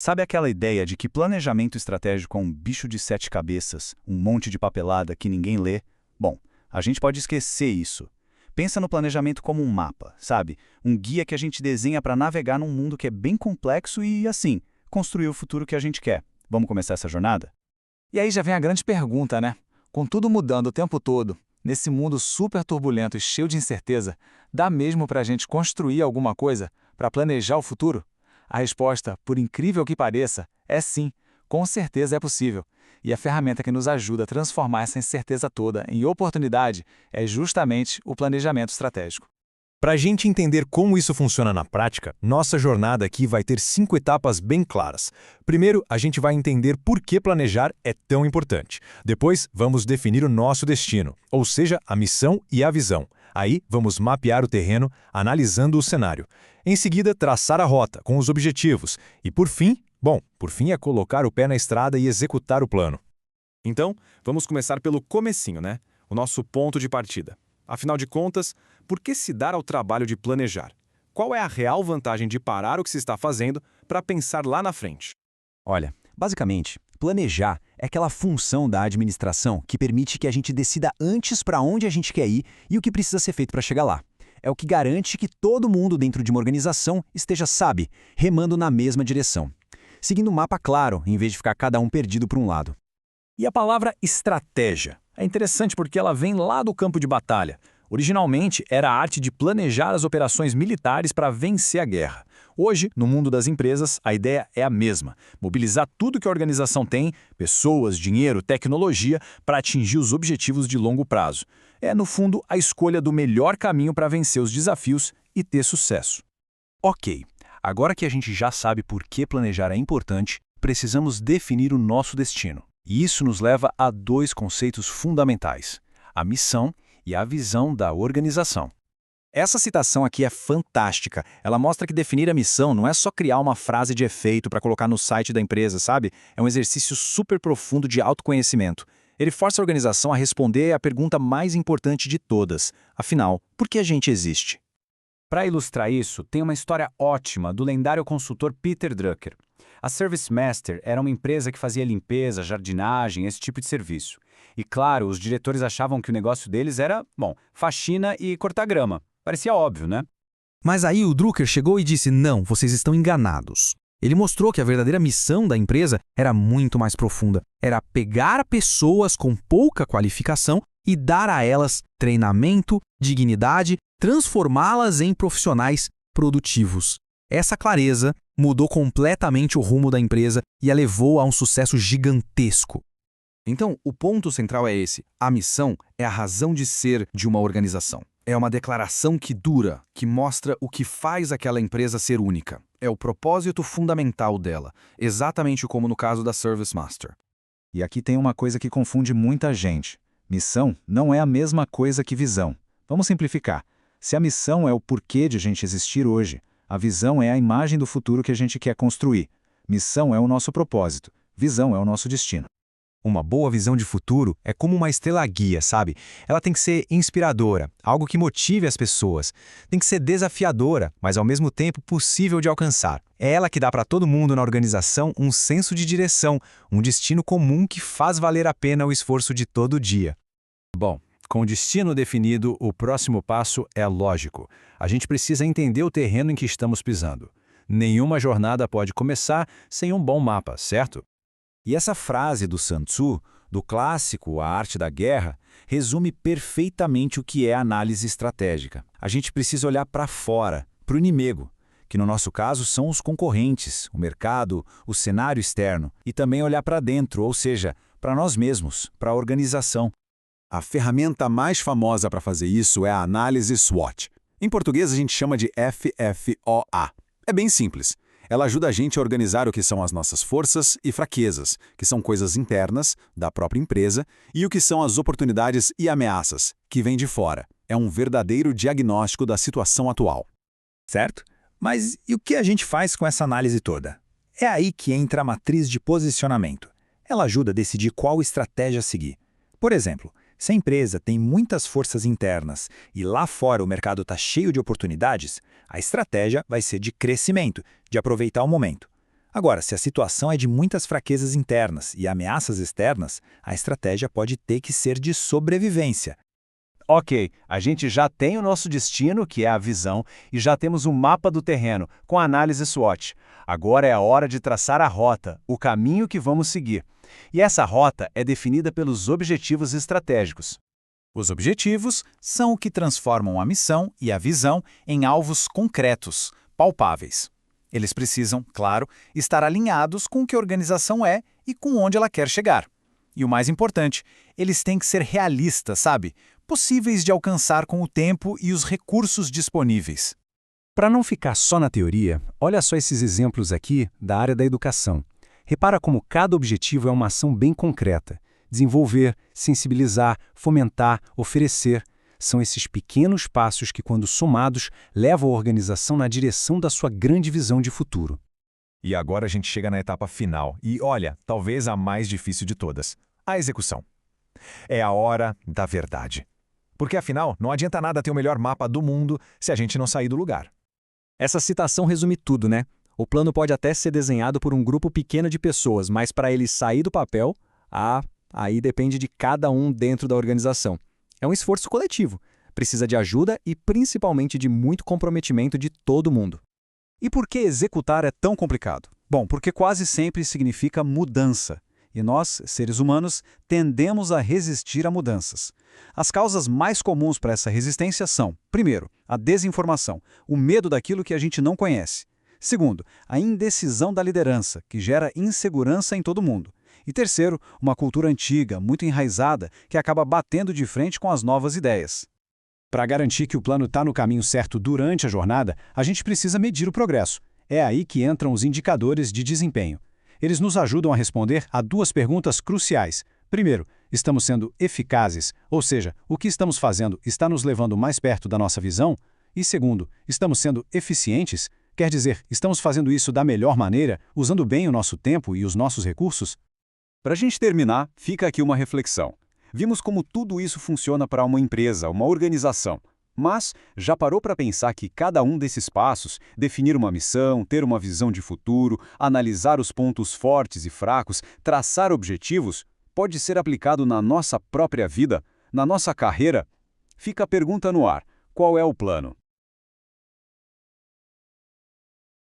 Sabe aquela ideia de que planejamento estratégico é um bicho de sete cabeças, um monte de papelada que ninguém lê? Bom, a gente pode esquecer isso. Pensa no planejamento como um mapa, sabe? Um guia que a gente desenha para navegar num mundo que é bem complexo e, assim, construir o futuro que a gente quer. Vamos começar essa jornada? E aí já vem a grande pergunta, né? Com tudo mudando o tempo todo, nesse mundo super turbulento e cheio de incerteza, dá mesmo para a gente construir alguma coisa para planejar o futuro? A resposta, por incrível que pareça, é sim, com certeza é possível. E a ferramenta que nos ajuda a transformar essa incerteza toda em oportunidade é justamente o planejamento estratégico. Para a gente entender como isso funciona na prática, nossa jornada aqui vai ter 5 etapas bem claras. Primeiro, a gente vai entender por que planejar é tão importante. Depois, vamos definir o nosso destino, ou seja, a missão e a visão. Aí, vamos mapear o terreno, analisando o cenário. Em seguida, traçar a rota, com os objetivos. E por fim é colocar o pé na estrada e executar o plano. Então, vamos começar pelo comecinho, né? O nosso ponto de partida. Afinal de contas, por que se dar ao trabalho de planejar? Qual é a real vantagem de parar o que se está fazendo para pensar lá na frente? Olha, basicamente, planejar é aquela função da administração que permite que a gente decida antes para onde a gente quer ir e o que precisa ser feito para chegar lá. É o que garante que todo mundo dentro de uma organização esteja, sabe, remando na mesma direção, seguindo um mapa claro, em vez de ficar cada um perdido por um lado. E a palavra estratégia é interessante porque ela vem lá do campo de batalha. Originalmente, era a arte de planejar as operações militares para vencer a guerra. Hoje, no mundo das empresas, a ideia é a mesma: mobilizar tudo que a organização tem, pessoas, dinheiro, tecnologia, para atingir os objetivos de longo prazo. É, no fundo, a escolha do melhor caminho para vencer os desafios e ter sucesso. Ok, agora que a gente já sabe por que planejar é importante, precisamos definir o nosso destino. E isso nos leva a 2 conceitos fundamentais: a missão e a visão da organização. Essa citação aqui é fantástica. Ela mostra que definir a missão não é só criar uma frase de efeito para colocar no site da empresa, sabe? É um exercício super profundo de autoconhecimento. Ele força a organização a responder a pergunta mais importante de todas. Afinal, por que a gente existe? Para ilustrar isso, tem uma história ótima do lendário consultor Peter Drucker. A ServiceMaster era uma empresa que fazia limpeza, jardinagem, esse tipo de serviço. E claro, os diretores achavam que o negócio deles era, faxina e cortar grama. Parecia óbvio, né? Mas aí o Drucker chegou e disse: não, vocês estão enganados. Ele mostrou que a verdadeira missão da empresa era muito mais profunda. Era pegar pessoas com pouca qualificação e dar a elas treinamento, dignidade, transformá-las em profissionais produtivos. Essa clareza mudou completamente o rumo da empresa e a levou a um sucesso gigantesco. Então, o ponto central é esse: a missão é a razão de ser de uma organização. É uma declaração que dura, que mostra o que faz aquela empresa ser única. É o propósito fundamental dela, exatamente como no caso da ServiceMaster. E aqui tem uma coisa que confunde muita gente. Missão não é a mesma coisa que visão. Vamos simplificar. Se a missão é o porquê de a gente existir hoje, a visão é a imagem do futuro que a gente quer construir. Missão é o nosso propósito. Visão é o nosso destino. Uma boa visão de futuro é como uma estrela guia, sabe? Ela tem que ser inspiradora, algo que motive as pessoas. Tem que ser desafiadora, mas ao mesmo tempo possível de alcançar. É ela que dá para todo mundo na organização um senso de direção, um destino comum que faz valer a pena o esforço de todo dia. Bom, com o destino definido, o próximo passo é lógico. A gente precisa entender o terreno em que estamos pisando. Nenhuma jornada pode começar sem um bom mapa, certo? E essa frase do Sun Tzu, do clássico A Arte da Guerra, resume perfeitamente o que é análise estratégica. A gente precisa olhar para fora, para o inimigo, que no nosso caso são os concorrentes, o mercado, o cenário externo, e também olhar para dentro, ou seja, para nós mesmos, para a organização. A ferramenta mais famosa para fazer isso é a análise SWOT. Em português a gente chama de FFOA. É bem simples. Ela ajuda a gente a organizar o que são as nossas forças e fraquezas, que são coisas internas, da própria empresa, e o que são as oportunidades e ameaças, que vêm de fora. É um verdadeiro diagnóstico da situação atual. Certo? Mas e o que a gente faz com essa análise toda? É aí que entra a matriz de posicionamento. Ela ajuda a decidir qual estratégia seguir. Por exemplo, se a empresa tem muitas forças internas e lá fora o mercado está cheio de oportunidades, a estratégia vai ser de crescimento, de aproveitar o momento. Agora, se a situação é de muitas fraquezas internas e ameaças externas, a estratégia pode ter que ser de sobrevivência. Ok, a gente já tem o nosso destino, que é a visão, e já temos um mapa do terreno, com a análise SWOT. Agora é a hora de traçar a rota, o caminho que vamos seguir. E essa rota é definida pelos objetivos estratégicos. Os objetivos são o que transformam a missão e a visão em alvos concretos, palpáveis. Eles precisam, claro, estar alinhados com o que a organização é e com onde ela quer chegar. E o mais importante, eles têm que ser realistas, sabe? Possíveis de alcançar com o tempo e os recursos disponíveis. Para não ficar só na teoria, olha só esses exemplos aqui da área da educação. Repara como cada objetivo é uma ação bem concreta. Desenvolver, sensibilizar, fomentar, oferecer. São esses pequenos passos que, quando somados, levam a organização na direção da sua grande visão de futuro. E agora a gente chega na etapa final e, olha, talvez a mais difícil de todas, a execução. É a hora da verdade. Porque, afinal, não adianta nada ter o melhor mapa do mundo se a gente não sair do lugar. Essa citação resume tudo, né? O plano pode até ser desenhado por um grupo pequeno de pessoas, mas para ele sair do papel, aí depende de cada um dentro da organização. É um esforço coletivo, precisa de ajuda e principalmente de muito comprometimento de todo mundo. E por que executar é tão complicado? Bom, porque quase sempre significa mudança. E nós, seres humanos, tendemos a resistir a mudanças. As causas mais comuns para essa resistência são, primeiro, a desinformação, o medo daquilo que a gente não conhece. Segundo, a indecisão da liderança, que gera insegurança em todo mundo. E terceiro, uma cultura antiga, muito enraizada, que acaba batendo de frente com as novas ideias. Para garantir que o plano está no caminho certo durante a jornada, a gente precisa medir o progresso. É aí que entram os indicadores de desempenho. Eles nos ajudam a responder a duas perguntas cruciais. Primeiro, estamos sendo eficazes, ou seja, o que estamos fazendo está nos levando mais perto da nossa visão? E segundo, estamos sendo eficientes? Quer dizer, estamos fazendo isso da melhor maneira, usando bem o nosso tempo e os nossos recursos? Para a gente terminar, fica aqui uma reflexão. Vimos como tudo isso funciona para uma empresa, uma organização. Mas já parou para pensar que cada um desses passos, definir uma missão, ter uma visão de futuro, analisar os pontos fortes e fracos, traçar objetivos, pode ser aplicado na nossa própria vida, na nossa carreira? Fica a pergunta no ar: qual é o plano?